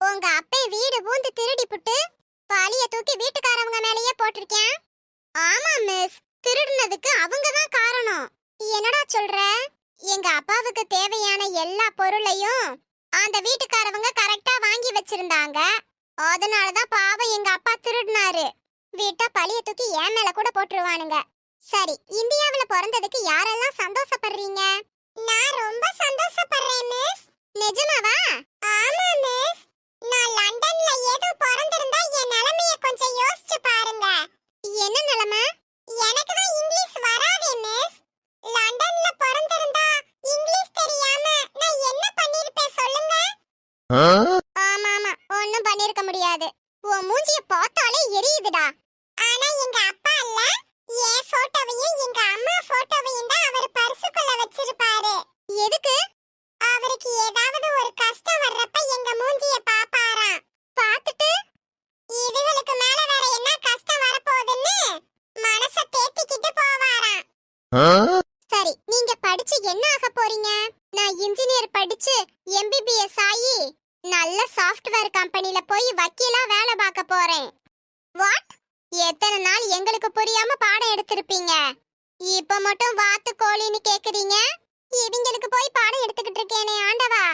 உங்க அப்பே வீடு பூந்து திருடி புட்டு பழிய தூக்கி வீட்டுக்காரவங்க மேலேயே போட்டிருக்கேன். ஆமா மிஸ், திருடுனதுக்கு அவங்க தான் காரணம். என்னடா சொல்ற? எங்க அப்பாவுக்கு தேவையான எல்லா பொருளையும் அந்த வீட்டுக்காரவங்க கரெக்டா வாங்கி வச்சிருந்தாங்க. அதனாலதான் பாவம் எங்க அப்பா திருடினாரு. வீட்டா பழிய தூக்கி என் மேல கூட போட்டுருவானுங்க. சரி, இந்தியாவுல பிறந்ததுக்கு யாரெல்லாம் சந்தோஷப்படுறீங்க? நான் ரொம்ப சந்தோஷப்படுறேன் மிஸ். நிஜமாவா? ஆமா மிஸ். நான் லண்டன்ல ஏதோ பிறந்திருந்தா என் நிலைமைய கொஞ்சம் யோசிச்சு பாருங்க. என்ன நிலைமை? எனக்கு தான் இங்கிலீஷ் வராதே மிஸ். லண்டன்ல பிறந்திருந்தா இங்கிலீஷ் தெரியாம நான் என்ன பண்ணிருப்பேன் சொல்லுங்க? ஆமா ஆமா, ஒண்ணும் பண்ணிருக்க முடியாது. உன் மூஞ்சிய பார்த்தாலே எரியுதுடா. ஆனா எங்க அப்பா இல்ல, என் போட்டோவையும் எங்க அம்மா போட்டோவையும் தான் அவர் பர்சுக்குள்ள வச்சிருப்பாரு. எதுக்கு? அவருக்கு ஏதாவது ஒரு கஷ்டம் வர்றப்ப எங்க மூஞ்சிய பாப்பாராம். பார்த்துட்டு இதுகளுக்கு மேல வேற என்ன கஷ்டம் வரப்போகுதுன்னு மனச தேத்திக்கிட்டு போவாராம். சரி, நீங்க படிச்சு என்ன ஆக போறீங்க? நான் இன்ஜினியர் படிச்சு MBBS ஆகி நல்ல சாஃப்ட்வேர் கம்பெனில போய் வக்கீலா வேலை பார்க்க போறேன். வாட்? எத்தனை நாள் எங்களுக்கு புரியாம பாடம் எடுத்திருப்பீங்க, இப்ப மட்டும் வாத்து கோழின்னு கேக்குறீங்க. இவங்களுக்கு போய் பாடம் எடுத்துக்கிட்டு இருக்கேனே ஆண்டவா.